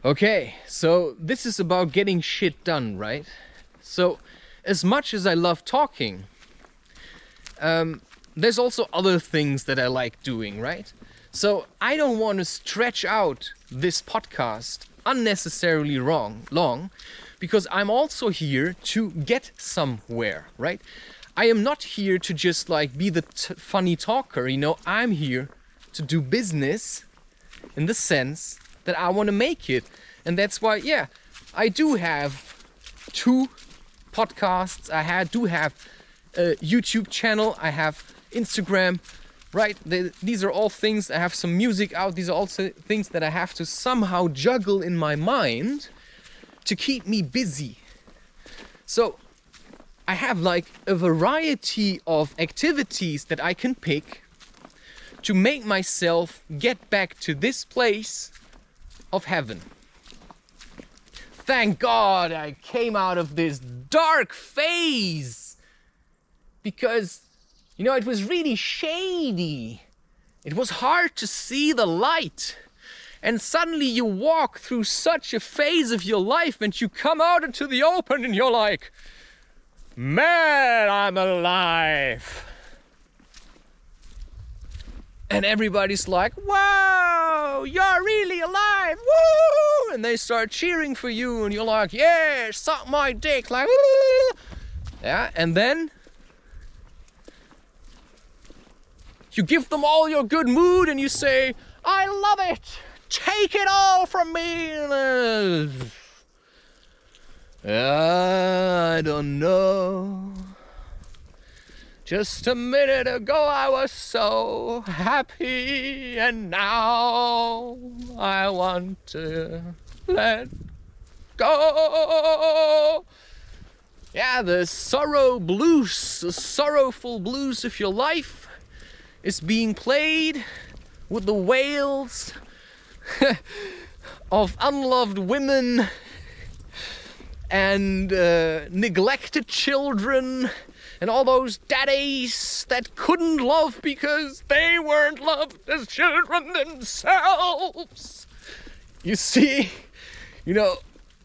Okay, so this is about getting shit done, right? So, as much as I love talking, there's also other things that I like doing, right? So, I don't want to stretch out this podcast unnecessarily long, because I'm also here to get somewhere, right? I am not here to just like be the funny talker, you know, I'm here to do business in the sense that I want to make it. And that's why, yeah, I do have 2 podcasts. I do have a YouTube channel. I have Instagram, right? These are all things. I have some music out. These are also things that I have to somehow juggle in my mind to keep me busy. So I have like a variety of activities that I can pick to make myself get back to this place of heaven. Thank God I came out of this dark phase, because, you know, it was really shady. It was hard to see the light. And suddenly you walk through such a phase of your life and you come out into the open and you're like, man, I'm alive. And everybody's like, wow, you're really alive, woo! And they start cheering for you and you're like, yeah, suck my dick, like, woo! Yeah, and then you give them all your good mood and you say, I love it, take it all from me. I don't know. Just a minute ago I was so happy, and now I want to let go. Yeah, the sorrow blues, the sorrowful blues of your life is being played with the wails of unloved women and neglected children. And all those daddies that couldn't love because they weren't loved as children themselves. You see, you know,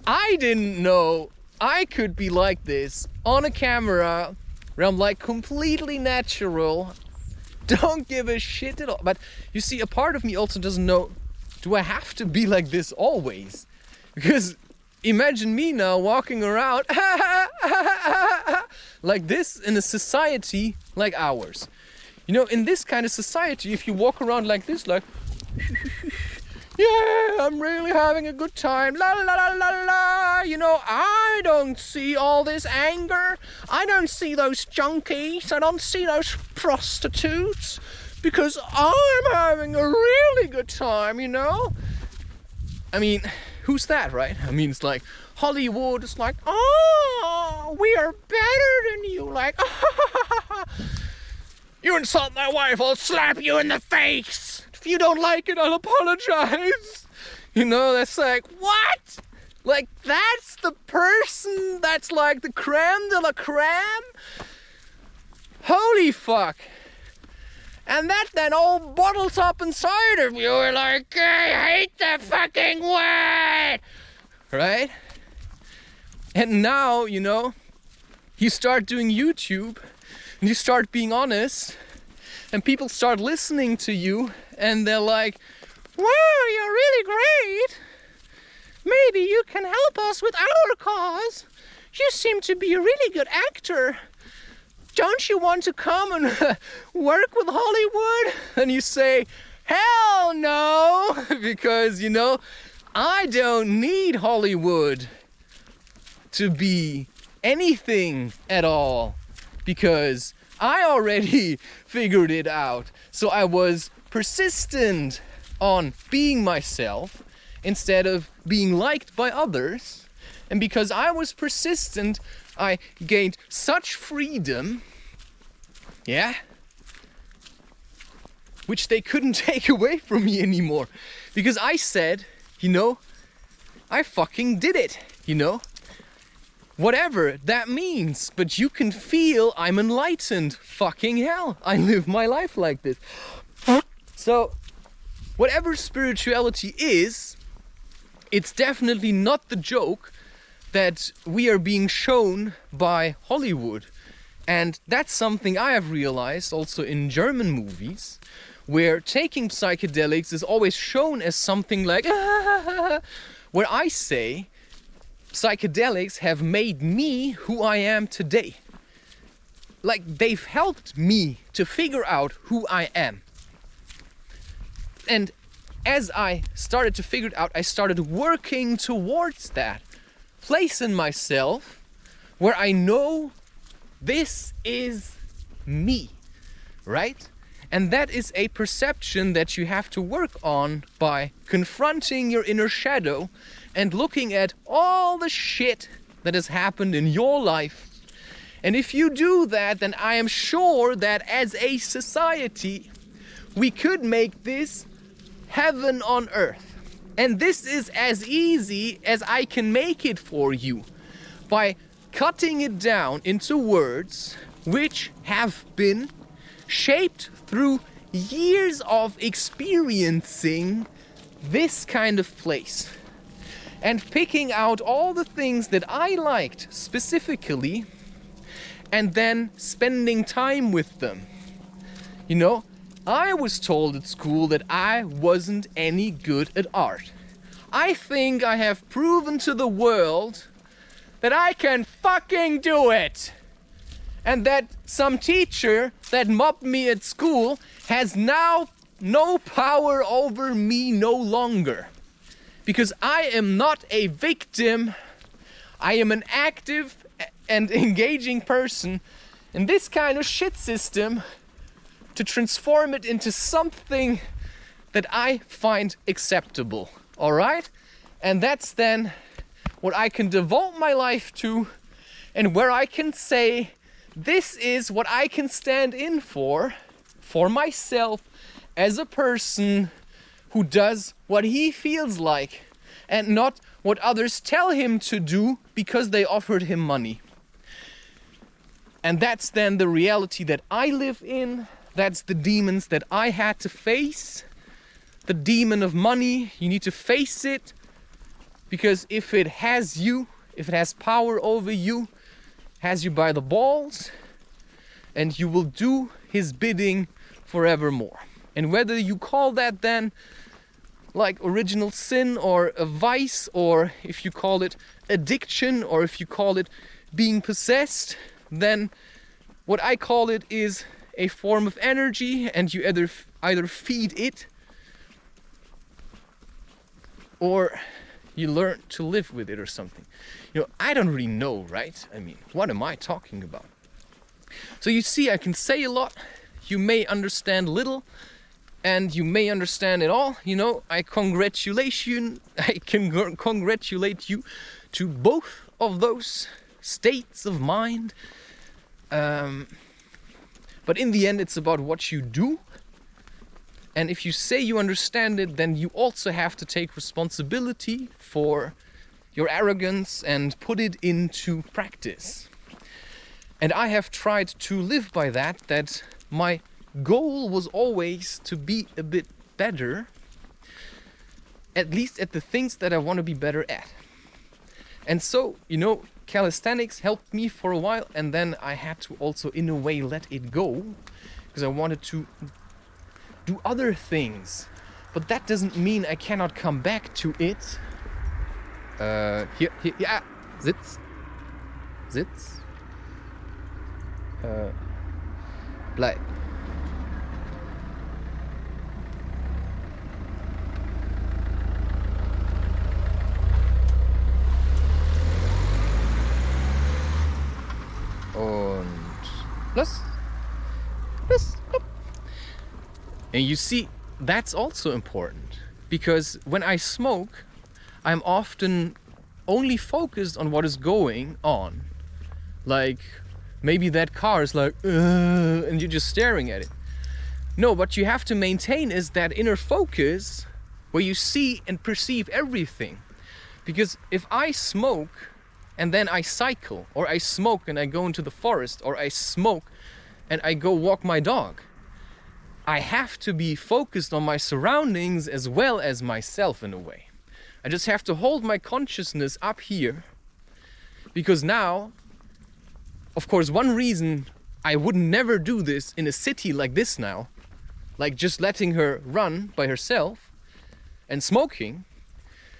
I didn't know I could be like this on a camera where I'm like completely natural, don't give a shit at all. But you see, a part of me also doesn't know, do I have to be like this always? Because imagine me now walking around like this in a society like ours. You know, in this kind of society, if you walk around like this, like, yeah, I'm really having a good time, la la la la la, you know, I don't see all this anger, I don't see those junkies, I don't see those prostitutes, because I'm having a really good time, you know? I mean, who's that, right? I mean, it's like Hollywood. It's like, oh, we are better than you. Like, you insult my wife, I'll slap you in the face. If you don't like it, I'll apologize. You know, that's like, what? Like, that's the person that's like the creme de la creme? Holy fuck. And that then all bottles up inside of you. You're like, I hate the fucking word. Right? And now, you know, you start doing YouTube and you start being honest and people start listening to you and they're like, wow, you're really great. Maybe you can help us with our cause. You seem to be a really good actor. Don't you want to come and work with Hollywood? And you say, hell no, because, you know, I don't need Hollywood to be anything at all, because I already figured it out. So I was persistent on being myself instead of being liked by others. And because I was persistent, I gained such freedom, yeah, which they couldn't take away from me anymore. Because I said, you know, I fucking did it, you know? Whatever that means, but you can feel I'm enlightened. Fucking hell, I live my life like this. So, whatever spirituality is, it's definitely not the joke that we are being shown by Hollywood. And that's something I have realized also in German movies, where taking psychedelics is always shown as something like, where I say, psychedelics have made me who I am today. Like, they've helped me to figure out who I am. And as I started to figure it out, I started working towards that place in myself where I know this is me, right? And that is a perception that you have to work on by confronting your inner shadow and looking at all the shit that has happened in your life. And if you do that, then I am sure that as a society, we could make this heaven on earth. And this is as easy as I can make it for you by cutting it down into words which have been shaped through years of experiencing this kind of place. And picking out all the things that I liked specifically and then spending time with them. You know, I was told at school that I wasn't any good at art. I think I have proven to the world that I can fucking do it. And that some teacher that mobbed me at school has now no power over me no longer. Because I am not a victim, I am an active and engaging person in this kind of shit system to transform it into something that I find acceptable, all right? And that's then what I can devote my life to and where I can say, this is what I can stand in for myself as a person who does what he feels like and not what others tell him to do because they offered him money. And that's then the reality that I live in. That's the demons that I had to face. The demon of money, you need to face it. Because if it has you, if it has power over you, has you by the balls, and you will do his bidding forevermore. And whether you call that then like original sin or a vice, or if you call it addiction, or if you call it being possessed, then what I call it is a form of energy, and you either feed it or you learn to live with it or something. You know, I don't really know, right? I mean, what am I talking about? So you see, I can say a lot, you may understand little, and you may understand it all. You know, I can congratulate you to both of those states of mind. But in the end, it's about what you do. And if you say you understand it, then you also have to take responsibility for your arrogance and put it into practice. And I have tried to live by that my goal was always to be a bit better, at least at the things that I want to be better at. And so, you know, calisthenics helped me for a while, and then I had to also in a way let it go because I wanted to do other things. But that doesn't mean I cannot come back to it. Hier, ja, Sitz. Bleib. Und los. And you see, that's also important, because when I smoke, I'm often only focused on what is going on. Like, maybe that car is like, and you're just staring at it. No, what you have to maintain is that inner focus where you see and perceive everything. Because if I smoke and then I cycle, or I smoke and I go into the forest, or I smoke and I go walk my dog, I have to be focused on my surroundings as well as myself in a way. I just have to hold my consciousness up here, because now, of course, one reason I would never do this in a city like this now, like just letting her run by herself and smoking,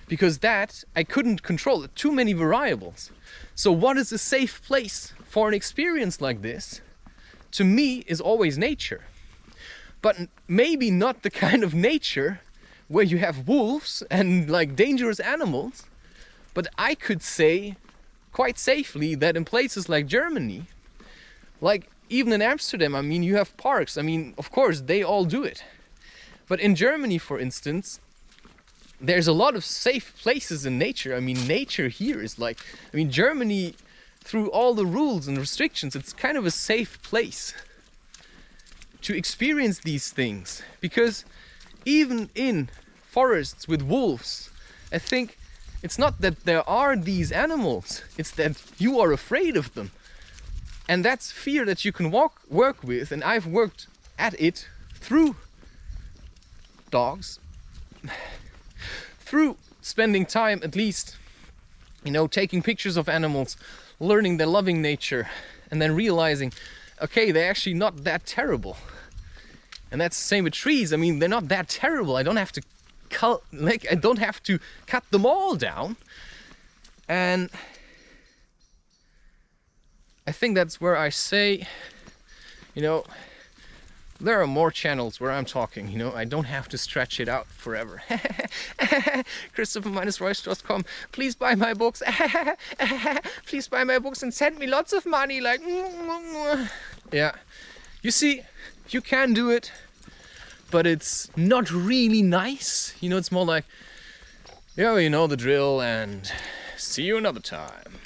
because that I couldn't control. Too many variables. So what is a safe place for an experience like this? To me, is always nature. But maybe not the kind of nature where you have wolves and like dangerous animals. But I could say quite safely that in places like Germany, like even in Amsterdam, I mean, you have parks. I mean, of course, they all do it. But in Germany, for instance, there's a lot of safe places in nature. I mean, nature here is like, I mean, Germany, through all the rules and restrictions, it's kind of a safe place to experience these things. Because even in forests with wolves, I think it's not that there are these animals, it's that you are afraid of them. And that's fear that you can work with, and I've worked at it through dogs, through spending time, at least, you know, taking pictures of animals, learning their loving nature, and then realizing, okay, they're actually not that terrible. And that's the same with trees. I mean, they're not that terrible. I don't have to cut them all down. And I think that's where I say, you know, there are more channels where I'm talking, you know, I don't have to stretch it out forever. Christopher-Reusch.com, please buy my books. Please buy my books and send me lots of money, like, yeah. You see, you can do it, but it's not really nice. You know, it's more like, yeah, you know the drill, and see you another time.